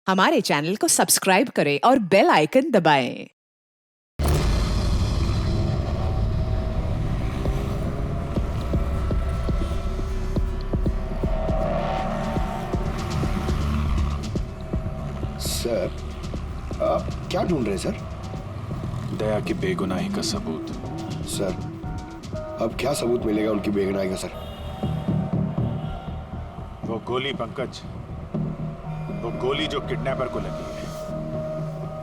हमारे चैनल को सब्सक्राइब करें और बेल आइकन दबाएं। सर, आप क्या ढूंढ रहे हैं सर? दया की बेगुनाही का सबूत। सर, अब क्या सबूत मिलेगा उनकी बेगुनाही का सर? वो गोली पंकज, वो गोली जो किडनैपर को लगी है।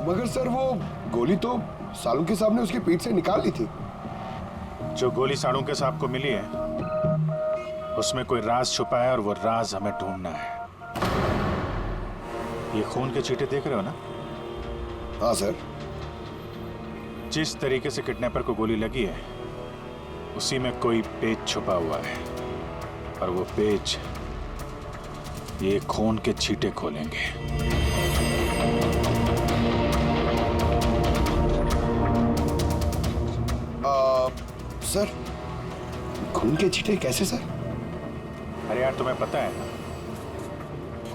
मगर सर, वो गोली तो सालुंके साहब ने उसकी पीठ से निकाल ली थी। जो गोली सालुंके साहब को मिली है उसमें कोई राज छुपा है और वो राज हमें ढूंढना है। ये खून के छींटे देख रहे हो ना? हाँ सर। जिस तरीके से किडनैपर को गोली लगी है उसी में कोई पेच छुपा हुआ है और वो पेच ये खून के छींटे खोलेंगे। सर, खून के छींटे कैसे सर? अरे यार, तुम्हें पता है ना,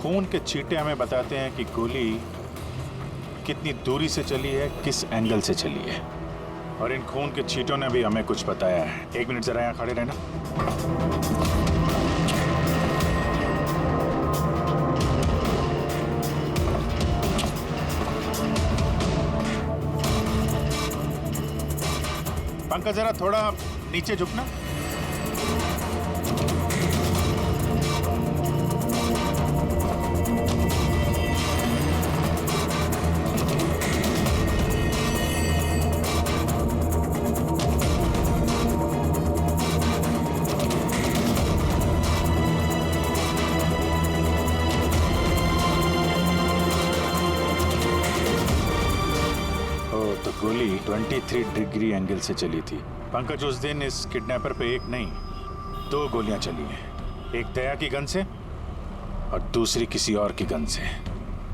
खून के छींटे हमें बताते हैं कि गोली कितनी दूरी से चली है, किस एंगल से चली है। और इन खून के छींटों ने भी हमें कुछ बताया है। 1 मिनट जरा यहाँ खड़े रहना। पंकज, जरा थोड़ा नीचे झुकना। तो गोली 23 डिग्री एंगल से चली थी। पंकज, उस दिन इस किडनैपर पे एक नहीं 2 गोलियां चली हैं। एक दया की गन से और दूसरी किसी और की गन से।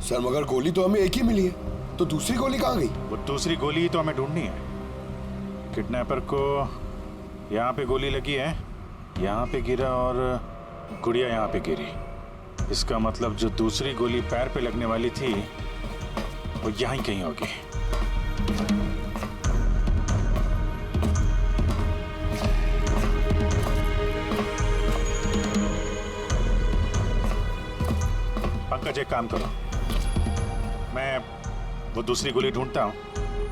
सर, मगर गोली तो हमें एक ही मिली है, तो दूसरी गोली कहाँ गई? वो दूसरी गोली ही तो हमें ढूंढनी है। किडनैपर को यहाँ पे गोली लगी है, यहाँ पे गिरा और गुड़िया यहाँ पे गिरी। इसका मतलब जो दूसरी गोली पैर पे लगने वाली थी वो यहीं कहीं होगी। पंकज, एक काम करो, मैं वो दूसरी गोली ढूंढता हूँ,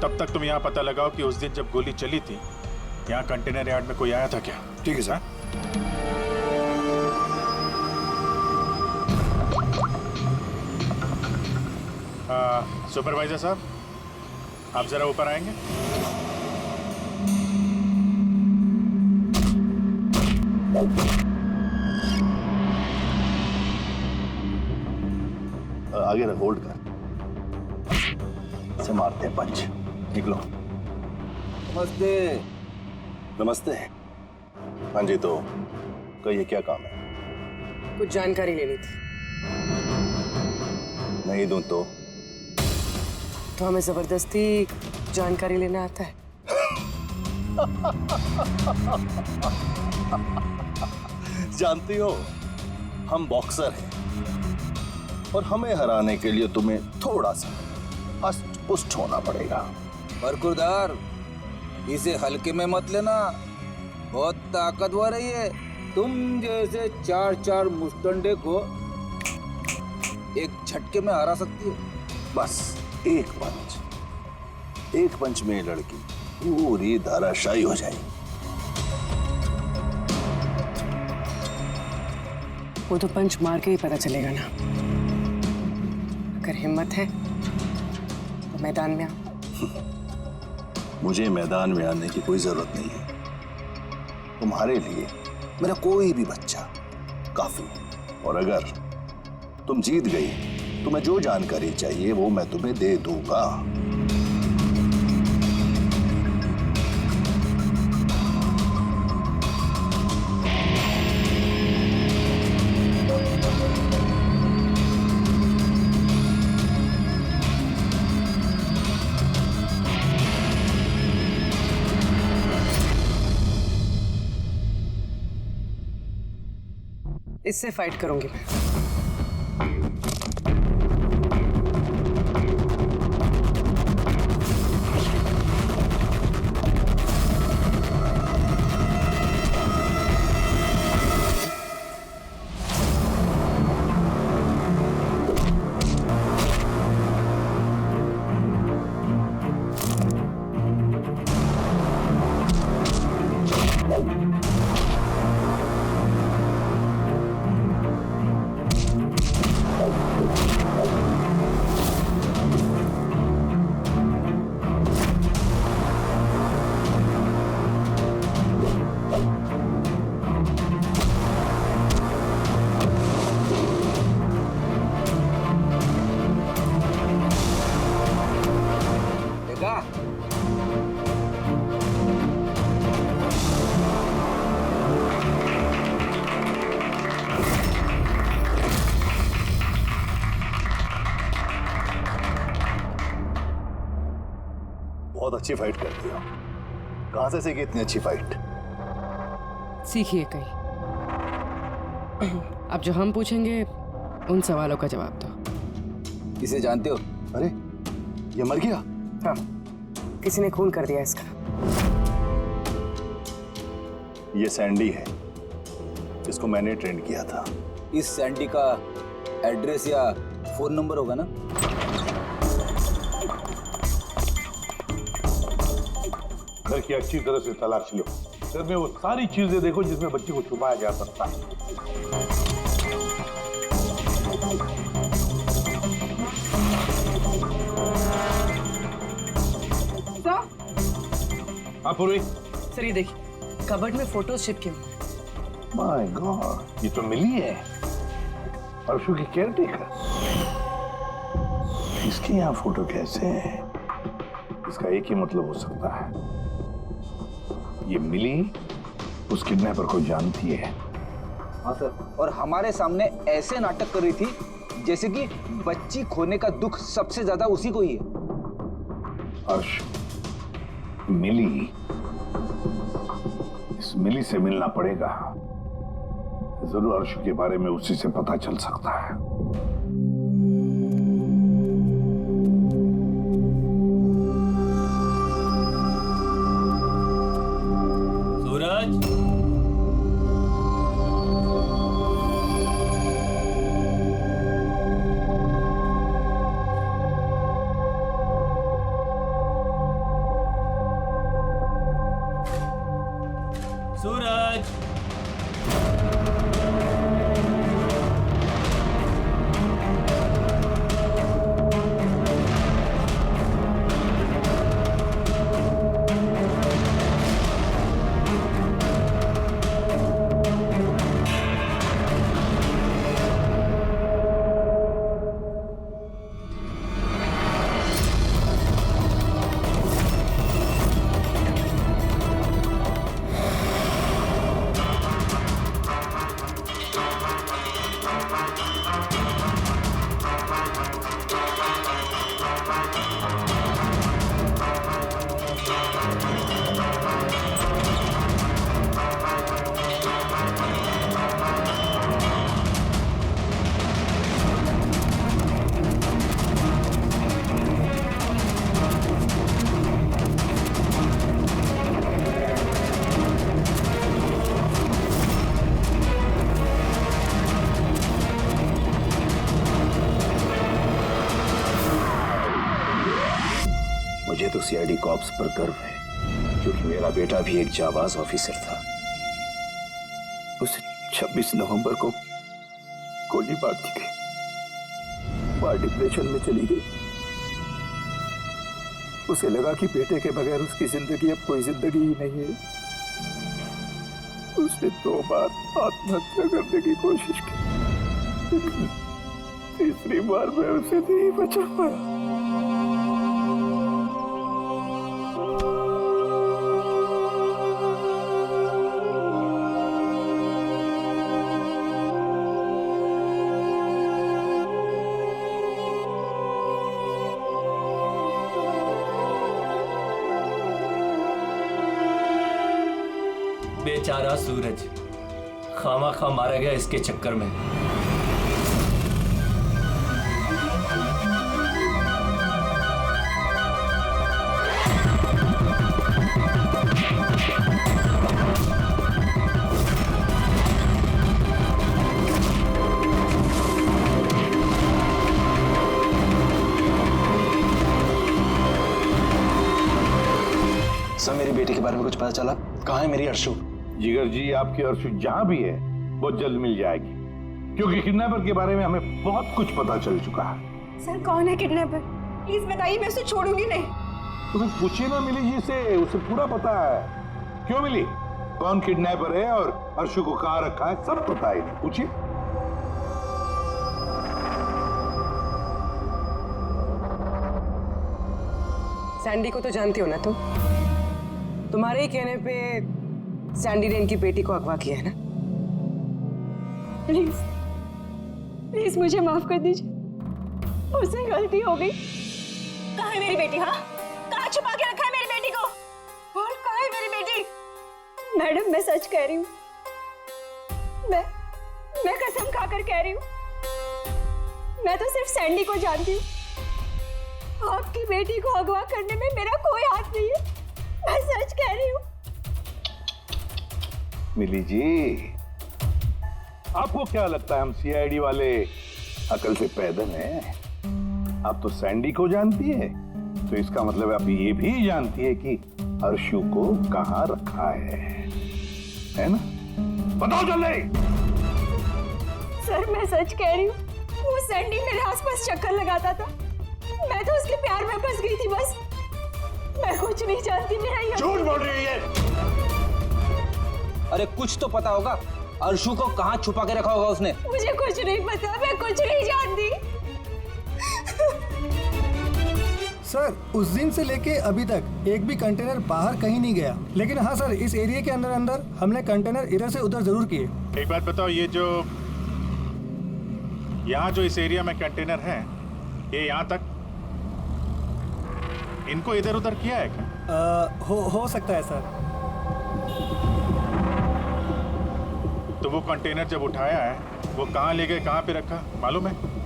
तब तक तुम यहाँ पता लगाओ कि उस दिन जब गोली चली थी यहाँ कंटेनर यार्ड में कोई आया था क्या? ठीक है सर। सुपरवाइजर साहब, आप जरा ऊपर आएंगे? आगे रख, होल्ड कर, से मारते हैं पंच। निकलो। नमस्ते। नमस्ते। हाँ जी, तो कहिए क्या काम है? कुछ जानकारी लेनी थी। नहीं दूं तो हमें जबरदस्ती जानकारी लेना आता है। जानती हो, हम बॉक्सर हैं और हमें हराने के लिए तुम्हें थोड़ा सा हष्ट पुष्ट होना पड़ेगा। बरकुरदार, इसे हल्के में मत लेना, बहुत ताकतवर है ये। तुम जैसे 4 मुस्टंडे को एक झटके में हरा सकती है। बस एक पंच में लड़की पूरी धराशायी हो जाएगी। वो तो पंच मार के ही पता चलेगा ना। अगर हिम्मत है तो मैदान में आओ। मुझे मैदान में आने की कोई जरूरत नहीं है। तुम्हारे लिए मेरा कोई भी बच्चा काफी है। और अगर तुम जीत गई, तुम्हें जो जानकारी चाहिए वो मैं तुम्हें दे दूंगा। इससे फाइट करूंगी मैं। बहुत अच्छी फाइट करती हो। कहां से सीखी इतनी अच्छी फाइट? सीखिए कहीं। अब जो हम पूछेंगे उन सवालों का जवाब दो। इसे जानते हो? अरे ये मर गया? हाँ, किसी ने खून कर दिया इसका। ये सैंडी है, इसको मैंने ट्रेन किया था। इस सैंडी का एड्रेस या फोन नंबर होगा ना? घर की अच्छी तरह से तलाश लो। घर में वो सारी चीजें देखो जिसमें बच्चे को छुपाया जा सकता है। हाँ पूर्वी। सर ये देखिए, कबर्ड में फोटोज चिपके हुए हैं। माय गॉड, ये तो मिली है, परसों की केयरटेकर। इसके यहाँ फोटो कैसे है? इसका एक ही मतलब हो सकता है, ये मिली उस किडनैपर को जानती है। हाँ सर, और हमारे सामने ऐसे नाटक कर रही थी जैसे कि बच्ची खोने का दुख सबसे ज्यादा उसी को ही है। अर्श, मिली, इस मिली से मिलना पड़ेगा। जरूर अर्श के बारे में उसी से पता चल सकता है। सूरज, सूरज, मुझे तो सीआईडी कॉप्स पर गर्व है, क्योंकि मेरा बेटा भी एक जाबाज ऑफिसर था। उसे 26 नवंबर को गोली मार दी गई। मां डिप्रेशन में चली गई। उसे लगा कि बेटे के बगैर उसकी जिंदगी अब कोई जिंदगी ही नहीं है। उसने 2 बार आत्महत्या करने की कोशिश की, लेकिन तीसरी बार मैं उसे नहीं बचा पाया। बेचारा सूरज खामा मारा गया इसके चक्कर में। सर मेरी बेटी के बारे में कुछ पता चला? कहाँ है मेरी अर्शु? जिगर जी, आपकी अर्शु जहां भी है बहुत जल्द मिल जाएगी, क्योंकि किडनैपर के बारे में हमें बहुत कुछ पता चल चुका है। सर कौन है किडनैपर? प्लीज बताइए, मैं उसे छोड़ूंगी नहीं। उसे पूछिए ना मिली जी से, उसे पूरा पता है। क्यों मिली, कौन किडनैपर है और अर्शु को कहां रखा है, सब पता है। पूछिए। सैंडी को तो जानती हो ना तुम? तुम्हारे ही कहने पे सैंडी ने इनकी बेटी को अगवा किया है ना? प्लीज प्लीज मुझे माफ कर दीजिए, मुझसे गलती हो गई। कहाँ है मेरी बेटी? हाँ, कहाँ छुपा के रखा है मेरी मैडम मैं सच कह रही हूँ। मैं कसम खाकर कह रही हूँ, मैं तो सिर्फ सैंडी को जानती हूँ। आपकी बेटी को अगवा करने में मेरा कोई हाथ नहीं है। मैं सच कह रही हूँ। मिली जी, आपको क्या लगता है हम सीआईडी वाले अकल से पैदल हैं? आप तो सैंडी को जानती है, तो इसका मतलब आप ये भी जानती है कि अर्शु को कहाँ रखा है ना? बताओ जल्दी। सर मैं सच कह रही हूँ, वो सैंडी मेरे आसपास चक्कर लगाता था। मैं तो उसके प्यार में फंस गई थी बस। मैं कुछ नहीं जानती। मेरा ये झूठ बोल रही है। अरे कुछ तो पता होगा, अर्शु को कहाँ छुपा के रखा होगा उसने। मुझे कुछ नहीं पता, मैं कुछ नहीं जानती। सर उस दिन से लेके अभी तक एक भी कंटेनर बाहर कहीं नहीं गया, लेकिन हाँ सर इस एरिया के अंदर अंदर हमने कंटेनर इधर से उधर जरूर किए। एक बात बताओ, ये जो यहाँ जो इस एरिया में कंटेनर हैं, ये यहाँ तक इनको इधर उधर किया है क्या? हो सकता है सर। तो वो कंटेनर जब उठाया है वो कहाँ ले गए, कहाँ पे रखा मालूम है?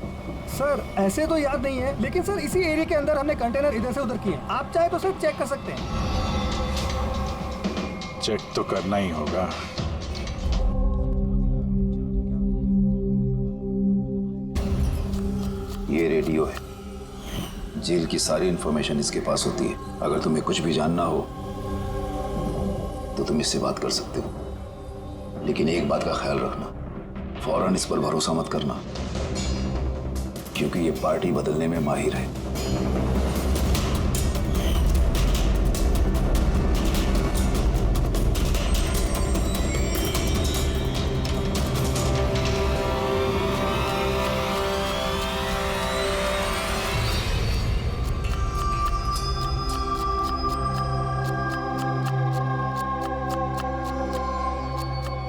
सर ऐसे तो याद नहीं है, लेकिन सर इसी एरिया के अंदर हमने कंटेनर इधर से उधर किए। आप चाहे तो सर चेक कर सकते हैं। चेक तो करना ही होगा। ये रेडियो है, जेल की सारी इंफॉर्मेशन इसके पास होती है। अगर तुम्हें कुछ भी जानना हो तो तुम इससे बात कर सकते हो, लेकिन एक बात का ख्याल रखना, फौरन इस पर भरोसा मत करना, क्योंकि ये पार्टी बदलने में माहिर है।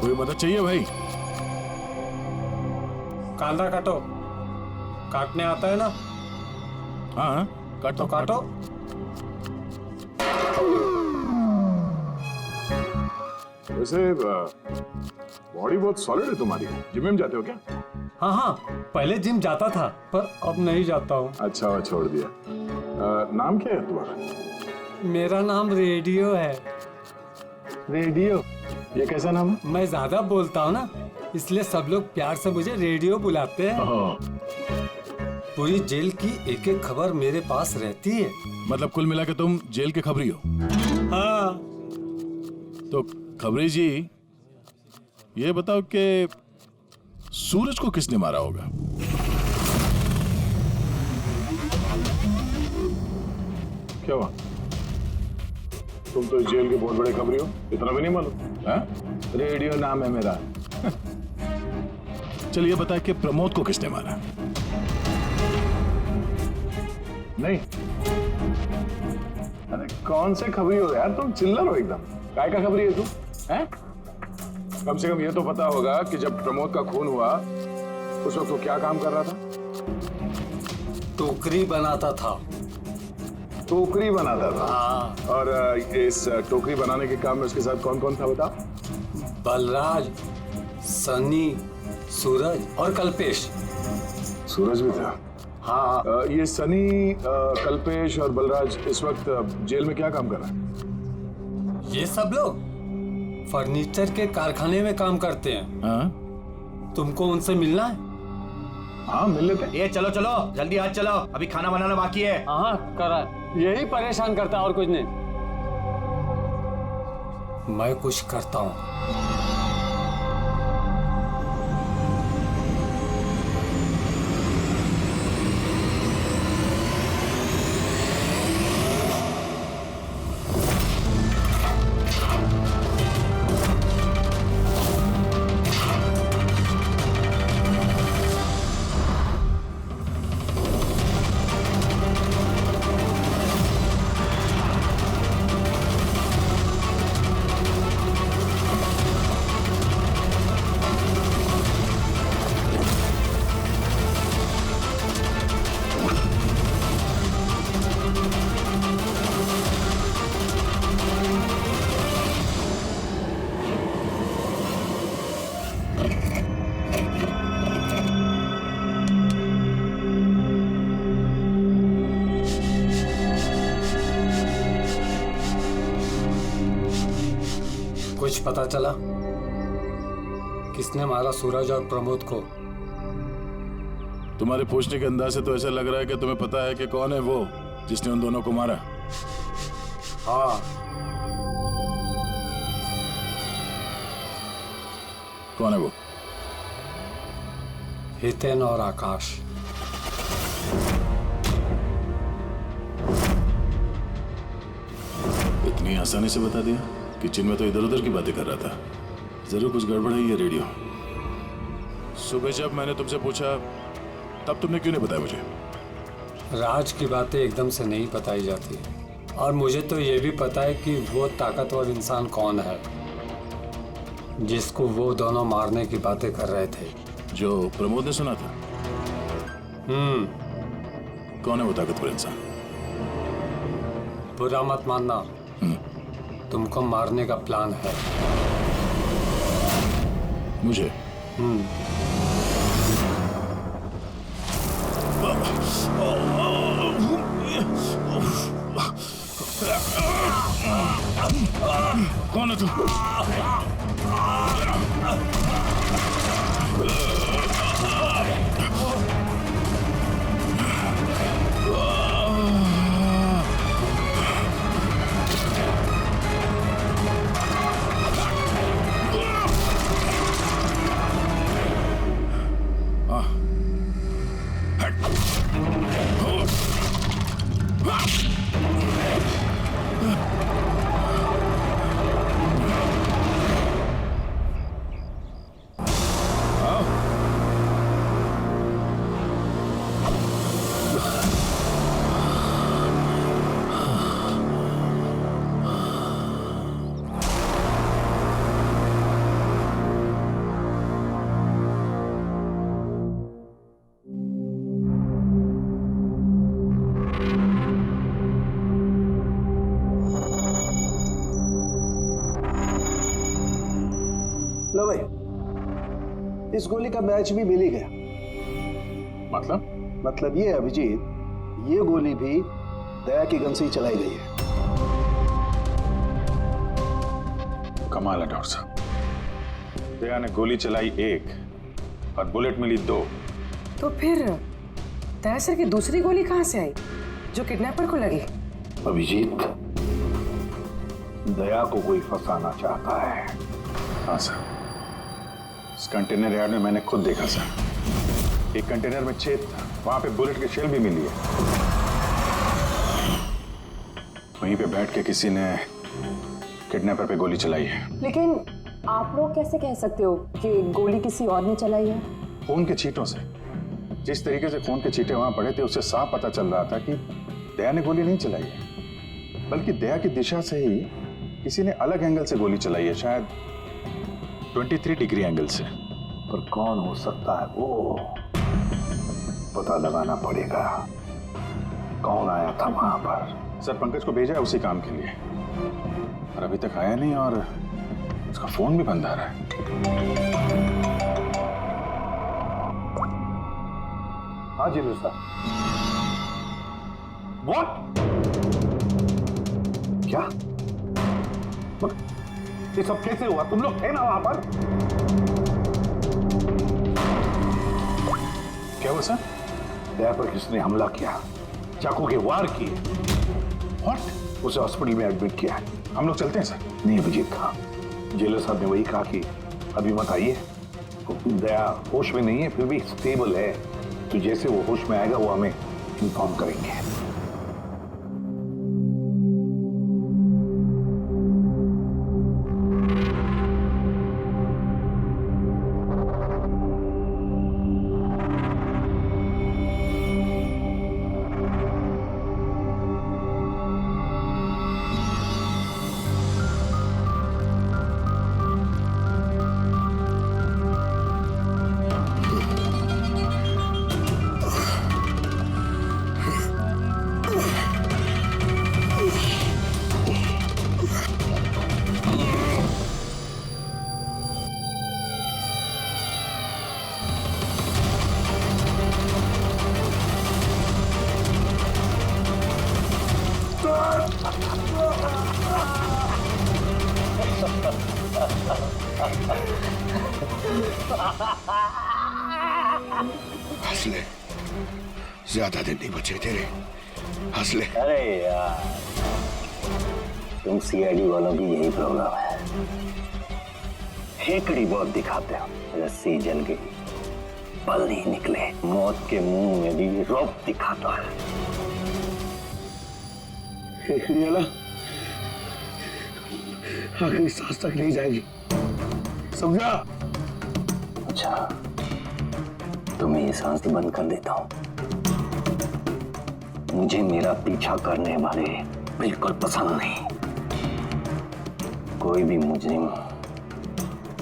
कोई मदद चाहिए भाई? कांदा काटो। काटने आता है ना? हाँ काटो काटो। वैसे बॉडी बहुत सॉलिड है तुम्हारी। जिम में जाते हो क्या? हाँ पहले जिम जाता था, पर अब नहीं जाता हूँ। अच्छा वो छोड़ दिया। नाम क्या है तुम्हारा? मेरा नाम रेडियो है। रेडियो? ये कैसा नाम है? मैं ज्यादा बोलता हूँ ना, इसलिए सब लोग प्यार से मुझे रेडियो बुलाते हैं। पूरी जेल की एक एक खबर मेरे पास रहती है। मतलब कुल मिला के तुम जेल के खबरी हो? हाँ। तो खबरी जी ये बताओ कि सूरज को किसने मारा होगा? क्या हुआ? तुम तो जेल के बहुत बड़े खबरी हो, इतना भी नहीं मालूम? रेडियो नाम है मेरा। चलिए बता कि प्रमोद को किसने मारा? नहीं। अरे कौन से खबरी हो यार तुम? चिल्लर हो एकदम। काय का खबरी है तू? हैं? कम से कम ये तो पता होगा कि जब प्रमोद का खून हुआ उस वक्त वो क्या काम कर रहा था? टोकरी बनाता था। टोकरी बनाता था? हाँ। और इस टोकरी बनाने के काम में उसके साथ कौन कौन था बता? बलराज, सनी, सूरज और कल्पेश। सूरज भी था? हाँ। ये सनी, कल्पेश और बलराज इस वक्त जेल में क्या काम कर रहे हैं? ये सब लोग फर्नीचर के कारखाने में काम करते हैं। हाँ? तुमको उनसे मिलना है? हाँ मिल लेते हैं। ये चलो चलो जल्दी आज चलो, अभी खाना बनाना बाकी है। हाँ करा, यही परेशान करता और कुछ नहीं। मैं कुछ करता हूँ। कुछ पता चला किसने मारा सूरज और प्रमोद को? तुम्हारे पूछने के अंदाज से तो ऐसा लग रहा है कि तुम्हें पता है कि कौन है वो जिसने उन दोनों को मारा। हाँ, कौन है वो? हितेन और आकाश। इतनी आसानी से बता दिया? किचन में तो इधर उधर की बातें कर रहा था। जरूर कुछ गड़बड़ है ये रेडियो। सुबह जब मैंने तुमसे पूछा तब तुमने क्यों नहीं बताया मुझे? राज की बातें एकदम से नहीं बताई जाती, और मुझे तो ये भी पता है कि वो ताकतवर इंसान कौन है जिसको वो दोनों मारने की बातें कर रहे थे। जो प्रमोद ने सुना था? कौन है वो ताकतवर इंसान? बुरा मत मानना, तुमको मारने का प्लान है। मुझे? कौन है तू? लो भाई, इस गोली का मैच भी मिल ही गया। मतलब ये अभिजीत, ये गोली भी दया की गन से ही चलाई गई है। कमाल है डॉक्टर साहब, दया ने गोली चलाई 1 और बुलेट मिली 2। तो फिर दया सर की दूसरी गोली कहां से आई जो किडनैपर को लगी? अभिजीत, दया को कोई फंसाना चाहता है। हाँ सर, इस कंटेनर यार्ड में मैंने खुद देखा सर। एक कंटेनर में छेद था, वहां पे बुलेट की शेल भी मिली है। वहीं पे बैठ के किसी ने किडनैपर पे गोली चलाई है। लेकिन आप लोग कैसे कह सकते हो कि गोली किसी और ने चलाई है? खून के छींटों से, जिस तरीके से खून के छींटे वहां पड़े थे उससे साफ पता चल रहा था कि दया ने गोली नहीं चलाई है, बल्कि दया की दिशा से ही किसी ने अलग एंगल से गोली चलाई है, शायद 23 डिग्री एंगल से। पर कौन हो सकता है वो, पता लगाना पड़ेगा। कौन आया था वहां पर? सर, पंकज को भेजा है उसी काम के लिए, और अभी तक आया नहीं, और उसका फोन भी बंद आ रहा है। हाँ जी साहब। What? क्या? ये सब कैसे हुआ? तुम लोग थे ना वहां पर? क्या हुआ सर? दया पर किसने हमला किया, चाकू के वार किए। What? उसे हॉस्पिटल में एडमिट किया है। हम लोग चलते हैं सर। नहीं अभिजीत, हाँ, जेलर साहब ने वही कहा कि अभी मत आइए। दया होश में नहीं है, फिर भी स्टेबल है, तो जैसे वो होश में आएगा वो हमें इन्फॉर्म करेंगे। ले, ज्यादा दिन नहीं बचे तेरे, हंस ले। अरे यार, तुम सीआईडी वालों की यही प्रॉब्लम है, हेकड़ी बहुत दिखाते हो। रस्सी जल गई, पल नहीं निकले, मौत के मुंह में भी रौब दिखाता है। हेकड़ी वाला आखिरी सांस तक नहीं जाएगी, समझा? अच्छा, तो मैं ये सांस बंद कर देता हूं। मुझे मेरा पीछा करने वाले बिल्कुल पसंद नहीं। कोई भी मुजरिम,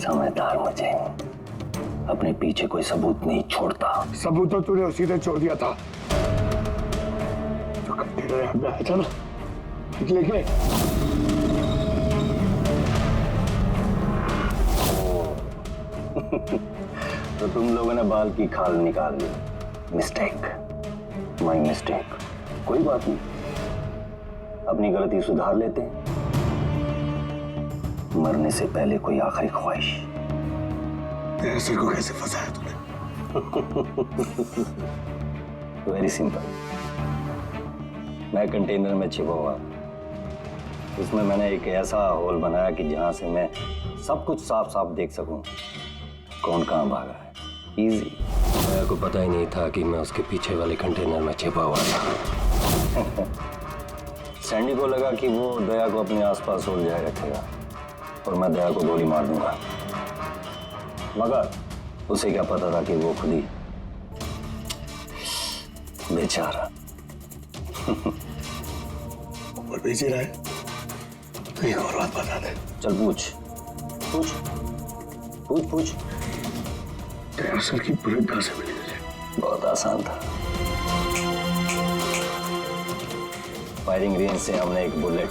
समझदार मुजरिम अपने पीछे कोई सबूत नहीं छोड़ता। सबूत तो तूने उसी दिन छोड़ दिया था जो कंटेनर यहाँ पे आया था ना, लेके। तो तुम लोगों ने बाल की खाल निकाल ली। Mistake, my mistake. कोई बात नहीं, अपनी गलती सुधार लेते हैं। मरने से पहले कोई आखिरी ख्वाहिश। तेरे सिर को कैसे फंसाया तूने? Very simple. मैं कंटेनर में छिपा हुआ, उसमें मैंने एक ऐसा होल बनाया कि जहां से मैं सब कुछ साफ साफ देख सकूं कौन कहां भागा है। इजी। मेरे को पता ही नहीं था कि मैं उसके पीछे वाले कंटेनर में छिपा हुआ था। सैंडी को लगा कि वो दया को अपने आसपास उलझाए रखेगा और मैं दया को गोली मार दूंगा, मगर उसे क्या पता था कि वो खुद ही बेचारा और बेचे रहा है। एक और बात बता दे। चल पूछ पूछ पूछ पूछ। तेरा सर की बुलेट कहां से मिली मुझे? बहुत आसान था। फायरिंग रेंज से हमने एक बुलेट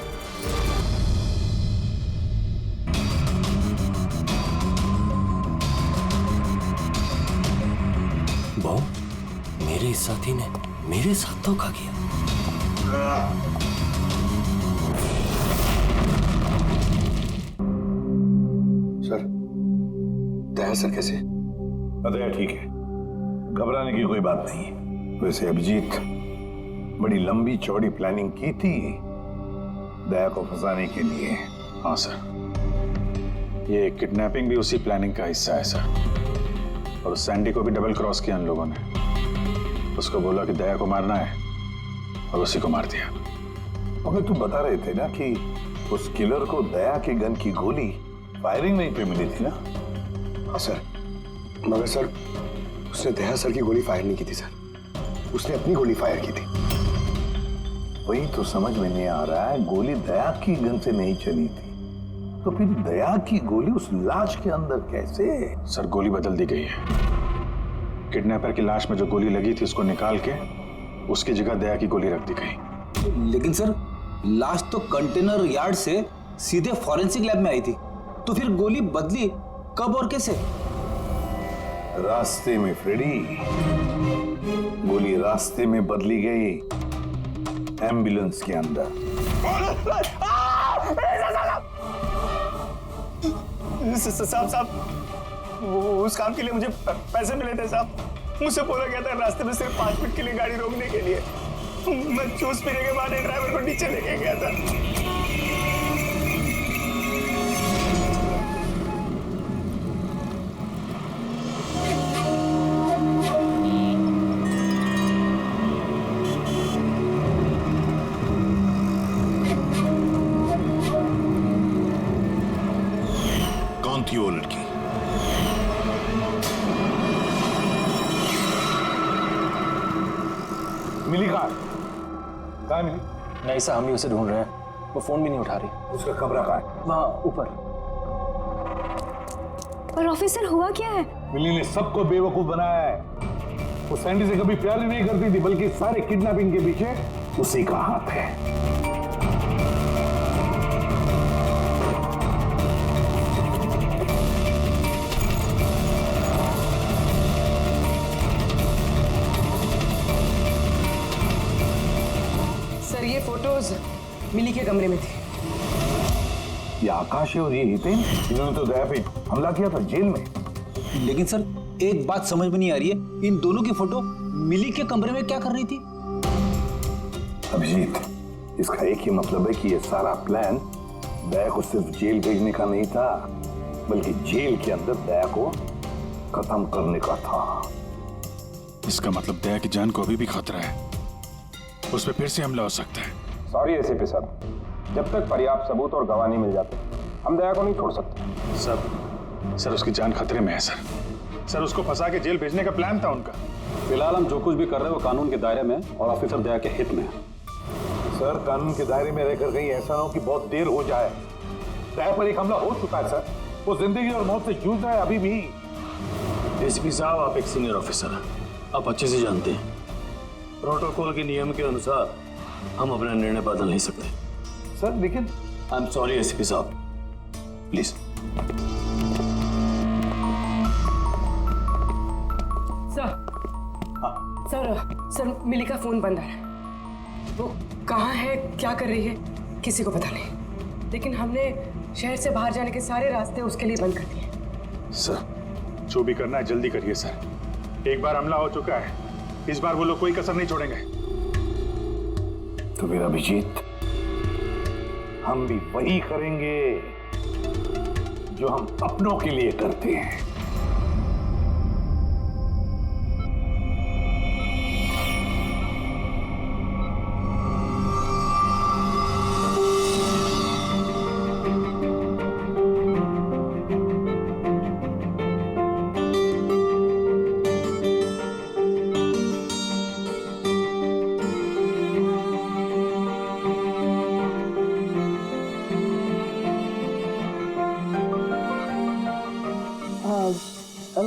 बॉम मेरे साथी ने मेरे साथ धोखा किया। सर, दया सर कैसे? दया ठीक है, घबराने की कोई बात नहीं है। वैसे अभिजीत बड़ी लंबी चौड़ी प्लानिंग की थी दया को फंसाने के लिए। हाँ सर, ये किडनैपिंग भी उसी प्लानिंग का हिस्सा है सर। और उस सैंडी को भी डबल क्रॉस किया उन लोगों ने। उसको बोला कि दया को मारना है और उसी को मार दिया। मगर तुम बता रहे थे ना कि उस किलर को दया के गन की गोली फायरिंग नहीं पे मिली थी ना? हाँ सर, मगर सर उसने दया सर की गोली फायर नहीं की थी सर, उसने अपनी गोली फायर की थी। वही तो समझ में नहीं आ रहा है, गोली दया की गन से नहीं चली थी तो फिर दया की गोली उस लाश के अंदर कैसे? सर गोली बदल दी गई है। किडनैपर की लाश में जो गोली लगी थी उसको निकाल के उसकी जगह दया की गोली रख दी गई। लेकिन सर लाश तो कंटेनर यार्ड से सीधे फॉरेंसिक लैब में आई थी, तो फिर गोली बदली कब और कैसे? रास्ते में फ्रेडी, गोली रास्ते में बदली गई, एम्बुलेंस के अंदर। साहब, उस काम के लिए मुझे पैसे मिले थे साहब। मुझसे बोला गया था रास्ते में सिर्फ 5 मिनट के लिए गाड़ी रोकने के लिए। मैं जूस पीने के बाद ड्राइवर को नीचे लेके गया था। कौन थी वो लड़की? मिली कहाँ मिली? नहीं साहब, हम ही उसे ढूंढ रहे हैं, वो फोन भी नहीं उठा रही। उसका कमरा कहाँ है? वहाँ ऊपर। और ऑफिसर हुआ क्या है? मिली ने सबको बेवकूफ बनाया है। वो सैंडी से कभी प्यार ही नहीं करती थी, बल्कि सारे किडनैपिंग के पीछे उसी का हाथ है। सर ये फोटोज मिली के कमरे में थे। ये आकाश है और ये हितेन, इन्होंने तो दया पे हमला किया था जेल में। लेकिन सर एक बात समझ में नहीं आ रही है, इन दोनों की फोटो मिली के कमरे में क्या कर रही थी? अभिजीत, इसका एक ही मतलब है कि ये सारा प्लान दया को सिर्फ जेल भेजने का नहीं था, बल्कि जेल के अंदर दया को खत्म करने का था। इसका मतलब दया की जान को अभी भी खतरा है, उस पर फिर से हमला हो सकता है। सॉरी एसीपी साहब, जब तक पर्याप्त सबूत और गवाह नहीं मिल जाते हम दया को नहीं छोड़ सकते। सर उसकी जान खतरे में है सर उसको फंसा के जेल भेजने का प्लान था उनका। फिलहाल हम जो कुछ भी कर रहे हैं वो कानून के दायरे में और ऑफिसर दया के हित में है। सर, कानून के दायरे में रहकर कहीं ऐसा ना हो कि बहुत देर हो जाए। दया पर एक हमला हो चुका है सर, वो जिंदगी और मौत से जूझ रहा है अभी भी। एसीपी साहब, आप एक सीनियर ऑफिसर हैं, आप अच्छे से जानते हैं प्रोटोकॉल के नियम के अनुसार हम अपना निर्णय बदल नहीं सकते। सर लेकिन आई एम सॉरी एसीपी साहब, प्लीज। सर मिली का फोन बंद आ रहा है। वो कहाँ है, क्या कर रही है, किसी को पता नहीं। लेकिन हमने शहर से बाहर जाने के सारे रास्ते उसके लिए बंद कर दिए। सर जो भी करना है जल्दी करिए सर, एक बार हमला हो चुका है, इस बार वो लोग कोई कसर नहीं छोड़ेंगे। तो फिर अभिजीत, हम भी वही करेंगे जो हम अपनों के लिए करते हैं।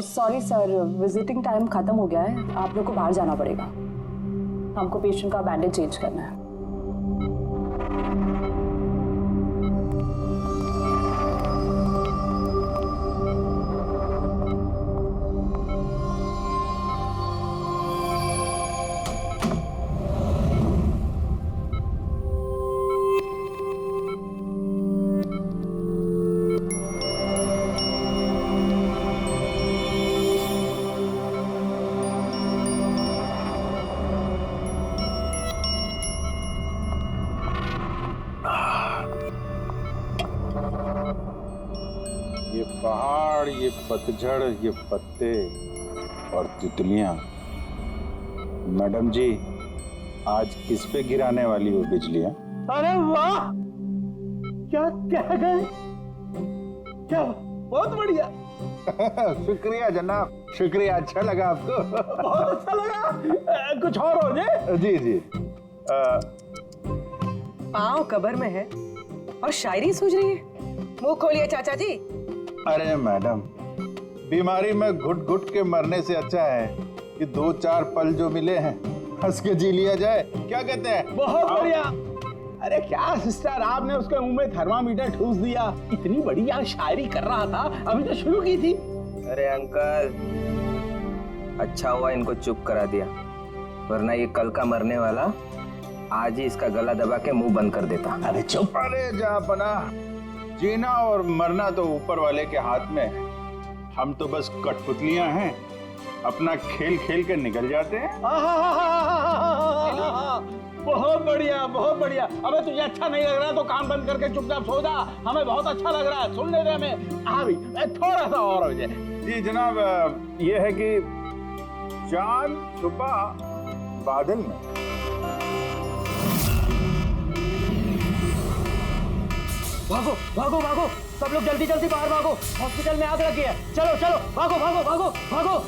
सॉरी सर, विजिटिंग टाइम खत्म हो गया है, आप लोग को बाहर जाना पड़ेगा। हमको पेशेंट का बैंडेज चेंज करना है। ये पहाड़, ये पतझड़, ये पत्ते और तितलियां। मैडम जी, आज किस पे गिराने वाली हो बिजलियां? अरे वाह, क्या कह गए, क्या बहुत बढ़िया। शुक्रिया जनाब, शुक्रिया। अच्छा लगा आपको? बहुत अच्छा लगा। कुछ और हो जाए? जी जी। पाँव कब्र में है और शायरी सूझ रही है। मुंह खोलिए चाचा जी। अरे मैडम, बीमारी में घुट घुट के मरने से अच्छा है कि 2-4 पल जो मिले हैं हंस के जी लिया जाए। क्या कहते हैं? बहुत बढ़िया। अरे क्या सिस्टर, आपने उसके मुंह में थर्मामीटर ठूस दिया। इतनी बढ़िया शायरी कर रहा था, अभी तो शुरू की थी। अरे अंकल, अच्छा हुआ इनको चुप करा दिया, वरना ये कल का मरने वाला आज ही इसका गला दबा के मुंह बंद कर देता। अरे चुप। अरे जापना, जीना और मरना तो ऊपर वाले के हाथ में है। हम तो बस कठपुतलियां हैं, अपना खेल खेल के निकल जाते हैं। बहुत बढ़िया, बहुत बढ़िया। अबे तुझे अच्छा नहीं लग रहा तो काम बंद करके चुपचाप सो जा। हमें बहुत अच्छा लग रहा है, सुन ले रहे हमें। हाँ भी थोड़ा सा और हो जाए। जी जनाब, ये है कि चांद छुपा बादल में। भागो भागो भागो, सब लोग जल्दी जल्दी बाहर भागो, हॉस्पिटल में आग लगी है। चलो चलो भागो भागो भागो भागो।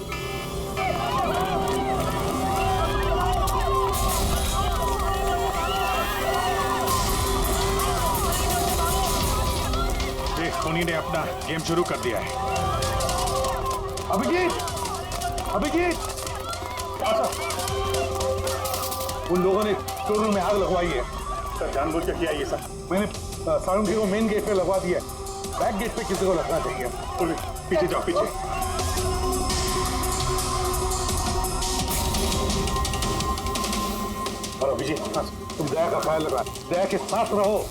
खूनी ने अपना गेम शुरू कर दिया है। अभिजीत, अभिजीत, उन लोगों ने स्टोर रूम में आग लगवाई है। सर जानबूझ के किया ये सब। मैंने सारुंगी को मेन गेट पे लगवा दिया है, बैक गेट पे किसी को लगना चाहिए। पीछे जाओ, पीछे। और अभिजीत, तुम दया का ख्याल रखना, दया के साथ रहो।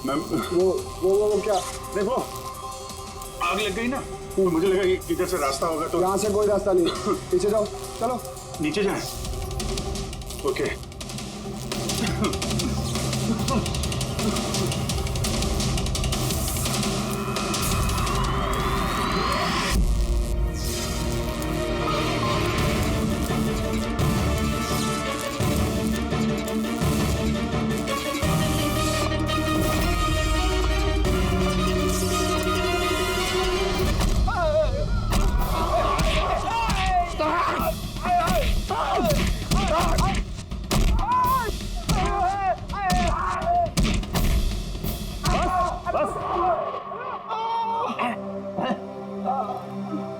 मैम वो क्या देखो, आग लग गई ना, तो मुझे लगा कि इधर से रास्ता होगा तो। यहाँ से कोई रास्ता नहीं, पीछे जाओ, चलो नीचे जाए। ओके।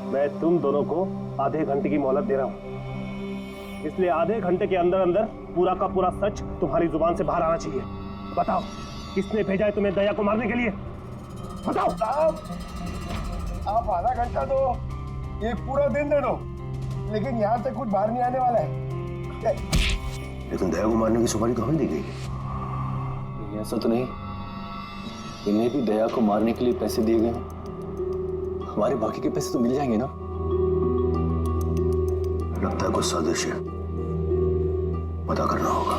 मैं तुम दोनों को आधे घंटे की मोहलत दे रहा हूं, इसलिए आधे घंटे के अंदर अंदर पूरा का पूरा सच तुम्हारी जुबान से बाहर आना चाहिए। बताओ, किसने भेजा है तुम्हें दया को मारने के लिए? बताओ। आप आधा घंटा दो, एक पूरा दिन दे दो, लेकिन यहाँ से कुछ बाहर नहीं आने वाला है। लेकिन दया को मारने की सुपारी तो हमें दी गई। ऐसा तो नहीं, इन्हें भी दया को मारने के लिए पैसे दिए गए, हमारे बाकी के पैसे तो मिल जाएंगे ना। लगता है कुछ साजिश है, पता करना होगा।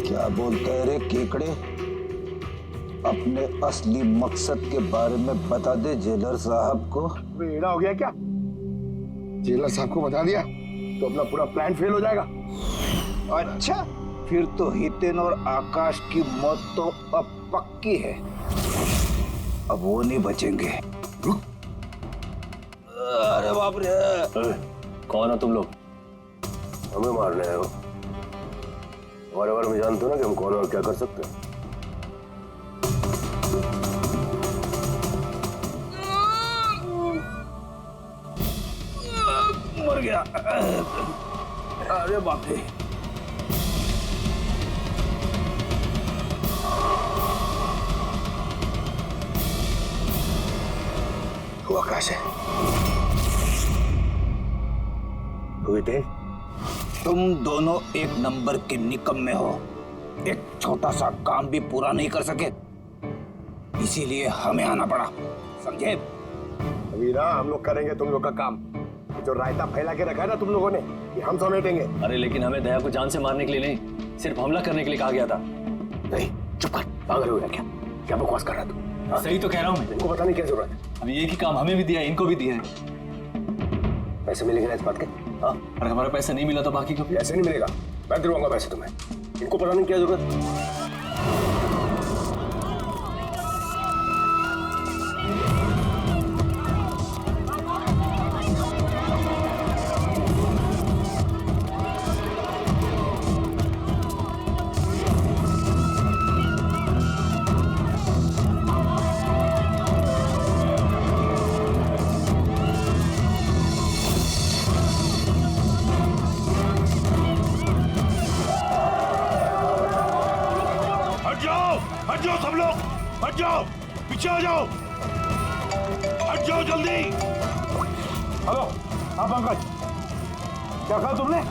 क्या बोलता है रे केकड़े? अपने असली मकसद के बारे में बता दे जेलर साहब को। बेड़ा हो गया क्या? जेलर साहब को बता दिया तो अपना पूरा प्लान फेल हो जाएगा। अच्छा, फिर तो हितेन और आकाश की मौत तो अब पक्की है, अब वो नहीं बचेंगे। अरे बाप रे! कौन हो तुम लोग? हमें मारने आए हो? हमारे बारे में जानते हो ना कि हम कौन और क्या कर सकते हैं। मर गया। अरे बाप रे! वो आकाश है। हुए थे? तुम दोनों एक नंबर के निकम्मे हो, एक छोटा सा काम भी पूरा नहीं कर सके, इसीलिए हमें आना पड़ा, समझे? अभी ना हम लोग करेंगे तुम लोग का काम। जो रायता फैला के रखा है ना तुम लोगों ने, ये हम समेटेंगे। अरे लेकिन हमें दया को जान से मारने के लिए नहीं, सिर्फ हमला करने के लिए कहा गया था। नहीं, चुप कर, पागल हो गया क्या? क्या बकवास कर रहा तू? सही तो कह रहा हूँ मैं। इनको बताने की क्या जरूरत है? अभी एक ही काम हमें भी दिया है, इनको भी दिया है। पैसे मिलेंगे ना इस बात के? हाँ, अगर हमारा पैसा नहीं मिला तो बाकी को भी ऐसे नहीं मिलेगा, मैं दिलवाऊंगा पैसे तुम्हें। इनको बताने की क्या जरूरत? हट जाओ सब लोग, हट जाओ, पीछे आ जाओ, हट जाओ जल्दी। हेलो, हाँ पंकज, क्या कहा तुमने?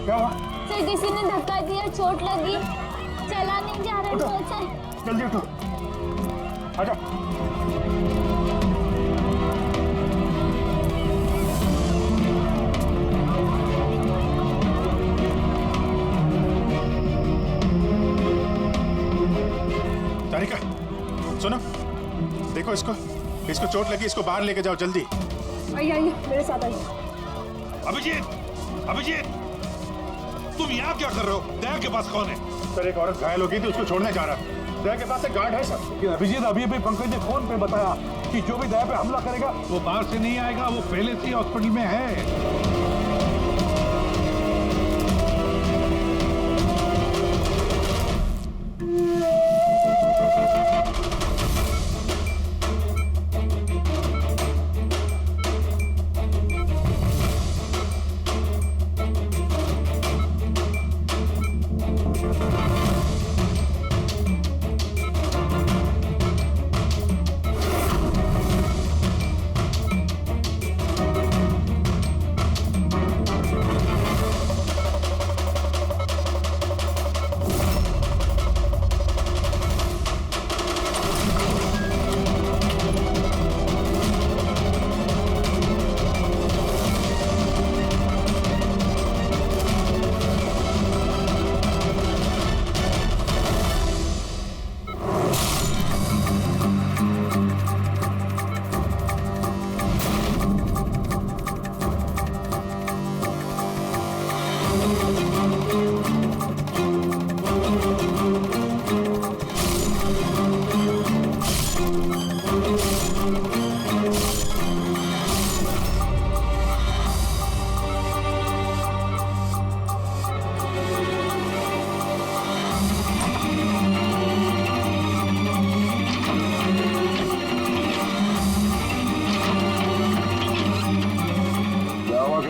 क्या हुआ? सर किसी ने धक्का दिया, चोट लगी, चला नहीं जा रहा है सर। जल्दी उठो, आजा। तारिका, सुनो, देखो इसको चोट लगी, इसको बाहर लेके जाओ जल्दी। आइए मेरे साथ आइए। अभिजीत, तुम यहाँ क्या कर रहे हो? दया के पास कौन है? सर, एक औरत घायल हो गई थी, उसको छोड़ने जा रहा था। दया के पास एक गार्ड है सर। लेकिन अभिजीत, अभी पंकज ने फोन पे बताया कि जो भी दया पे हमला करेगा वो बाहर से नहीं आएगा, वो पहले से ही हॉस्पिटल में है।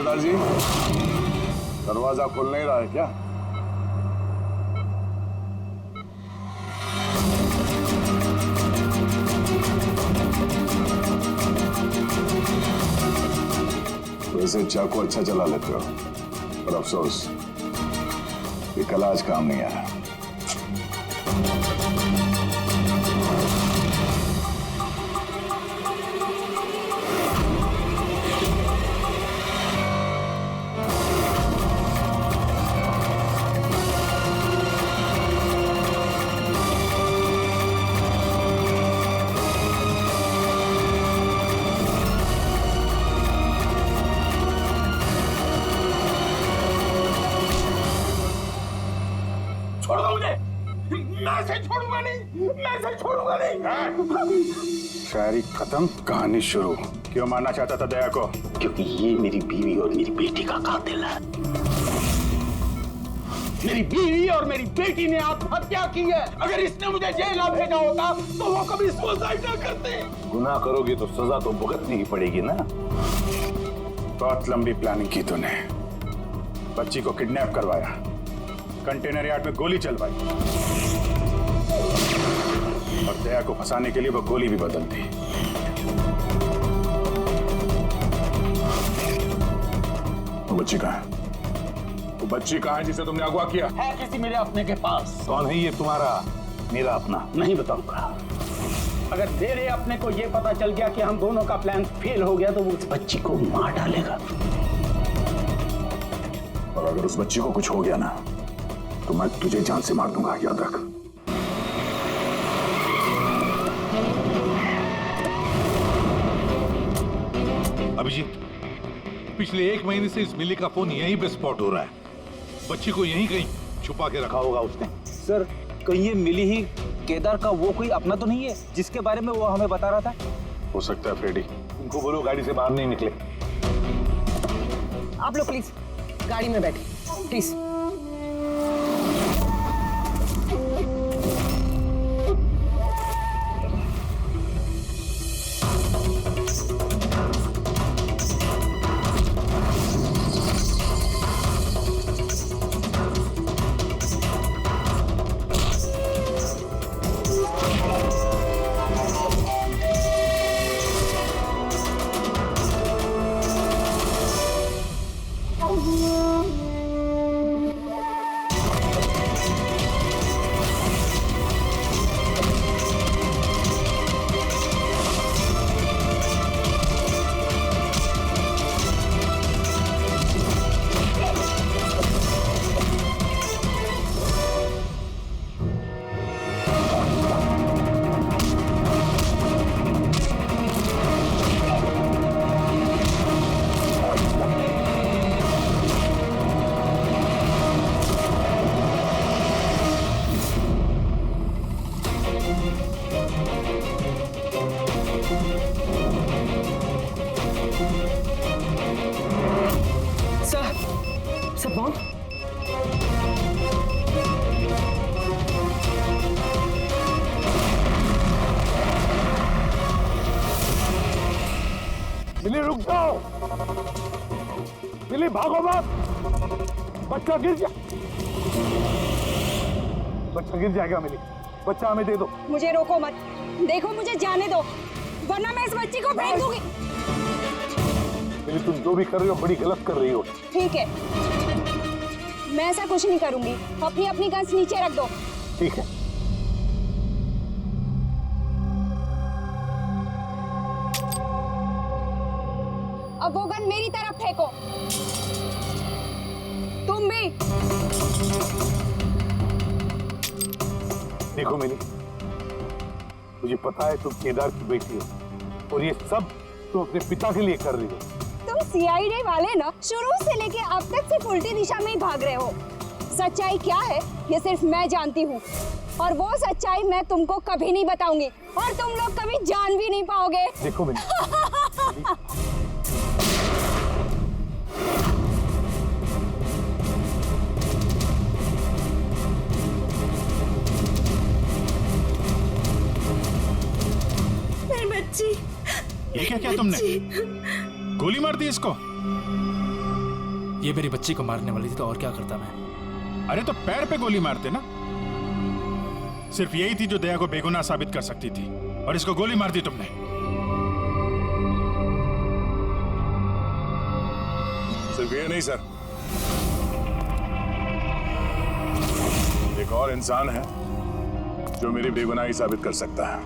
हवलदार जी, दरवाजा खुल नहीं रहा है क्या? वैसे चाकू अच्छा चला लेते हो, पर अफसोस ये कल आज काम नहीं आया। छोड़ दो मुझे, मैं से छोड़ूंगा नहीं, मैं से छोड़ूंगा नहीं। शायरी खत्म, कहानी शुरू। क्यों मारना चाहता था दया को? क्योंकि ये मेरी बीवी और मेरी बेटी का कातिल है। मेरी बीवी और मेरी बेटी ने आत्महत्या की है। अगर इसने मुझे जेल ना भेजा होता तो वो कभी सुसाइड ना करते। गुनाह करोगे तो सजा तो भुगतनी ही पड़ेगी ना। बहुत लंबी प्लानिंग की तूने। बच्ची को किडनैप करवाया, कंटेनर यार्ड में गोली चलवाई और दया को फंसाने के लिए वो गोली भी बदल दी। वो बच्ची कहाँ है? वो बच्ची कहाँ है जिसे तुमने अगवा किया? है किसी मेरे अपने के पास। कौन है ये तुम्हारा मेरा अपना? नहीं बताऊंगा। अगर मेरे अपने को ये पता चल गया कि हम दोनों का प्लान फेल हो गया तो वो उस बच्ची को मार डालेगा। और अगर उस बच्ची को कुछ हो गया ना तो मैं तुझे जान से मार दूंगा, याद रख। अभिजीत, पिछले 1 महीने से इस मिली का फोन यहीं पे स्पॉट हो रहा है। बच्ची को यहीं कहीं छुपा के रखा होगा उसने। सर, कहीं ये मिली ही केदार का वो कोई अपना तो नहीं है जिसके बारे में वो हमें बता रहा था? हो सकता है फ्रेडी। उनको बोलो गाड़ी से बाहर नहीं निकले। आप लोग प्लीज गाड़ी में बैठे, प्लीज। सब बॉन्ड? मिली रुक जाओ, मिली भागो मत, बच्चा गिर जा, बच्चा गिर जाएगा। मिली, बच्चा हमें दे दो। मुझे रोको मत, देखो मुझे जाने दो वरना मैं इस बच्ची को फेंक दूंगी। मिली, तुम जो भी कर रही हो बड़ी गलत कर रही हो। ठीक है, मैं ऐसा कुछ नहीं करूंगी। अपनी अपनी गन्स नीचे रख दो। ठीक है। अब वो गन मेरी तरफ फेंको। तुम भी। देखो मिली, मुझे पता है तुम केदार की बेटी हो और ये सब तुम अपने पिता के लिए कर रही हो। तुम सीआईडी वाले ना शुरू से लेके अब तक सिर्फ उल्टी दिशा में ही भाग रहे हो। सच्चाई क्या है ये सिर्फ मैं जानती हूँ और वो सच्चाई मैं तुमको कभी नहीं बताऊंगी और तुम लोग कभी जान भी नहीं पाओगे। देखो मिली, ये क्या किया तुमने? गोली मार दी इसको? ये मेरी बच्ची को मारने वाली थी तो और क्या करता मैं। अरे तो पैर पे गोली मारते ना। सिर्फ यही थी जो दया को बेगुनाह साबित कर सकती थी, और इसको गोली मार दी तुमने। सिर्फ ये नहीं सर, एक और इंसान है जो मेरी बेगुनाही साबित कर सकता है।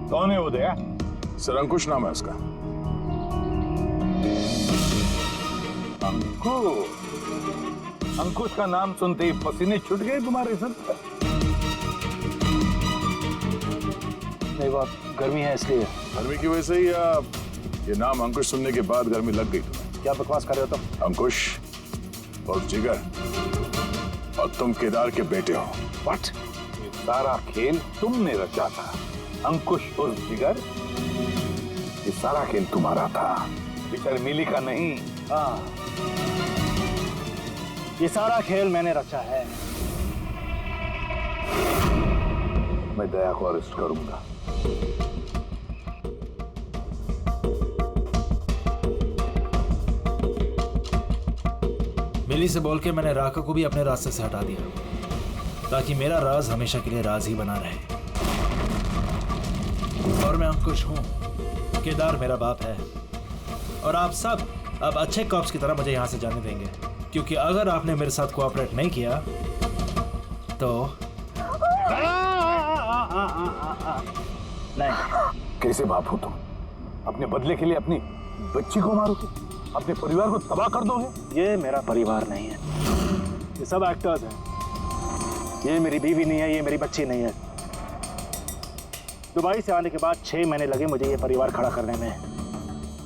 कौन है वो दया? सर अंकुश नाम है उसका। अंकुश का नाम सुनते ही पसीने छूट गए तुम्हारे सर? नहीं, बात गर्मी है इसलिए। गर्मी की वजह से ही या ये नाम अंकुश सुनने के बाद गर्मी लग गई तुम्हें? क्या बकवास कर रहे हो तुम? अंकुश और जिगर, और तुम केदार के बेटे हो। व्हाट? ये सारा खेल तुमने रचा था। अंकुश और जिगर, ये सारा खेल तुम्हारा था, बेचारी मिली का नहीं। हाँ, ये सारा खेल मैंने रचा है। मैं दया को अरेस्ट करूंगा। मिली से बोल के मैंने राका को भी अपने रास्ते से हटा दिया, ताकि मेरा राज हमेशा के लिए राज ही बना रहे। और मैं अंकुश हूँ, केदार मेरा बाप है, और आप सब अब अच्छे कॉप्स की तरह मुझे यहाँ से जाने देंगे, क्योंकि अगर आपने मेरे साथ कोऑपरेट नहीं किया तो नहीं। कैसे बाप हो तुम? अपने बदले के लिए अपनी बच्ची को मारोगे, अपने परिवार को तबाह कर दोगे? ये मेरा परिवार नहीं है, ये सब एक्टर्स हैं। ये मेरी बीवी नहीं है, ये मेरी बच्ची नहीं है। दुबई से आने के बाद 6 महीने लगे मुझे ये परिवार खड़ा करने में,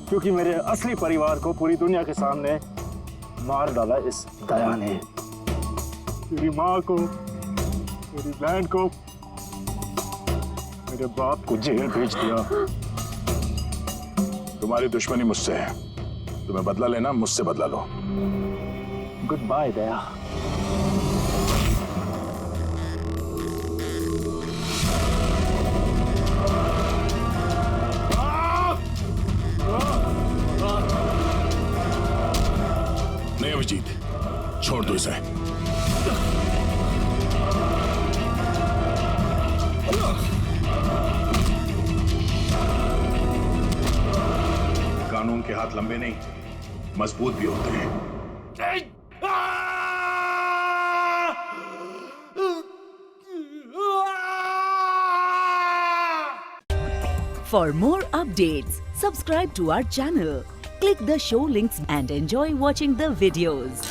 क्योंकि मेरे असली परिवार को पूरी दुनिया के सामने मार डाला इस दया ने। मेरी माँ को, मेरी बहन को, मेरे बाप को जेल भेज दिया। तुम्हारी दुश्मनी मुझसे है, तुम्हें बदला लेना, मुझसे बदला लो। गुड बाय दया। नहीं अभिजीत, छोड़ दो इसे। कानून के हाथ लंबे नहीं, मजबूत भी होते हैं। For more updates, subscribe to our channel, click the show links and enjoy watching the videos.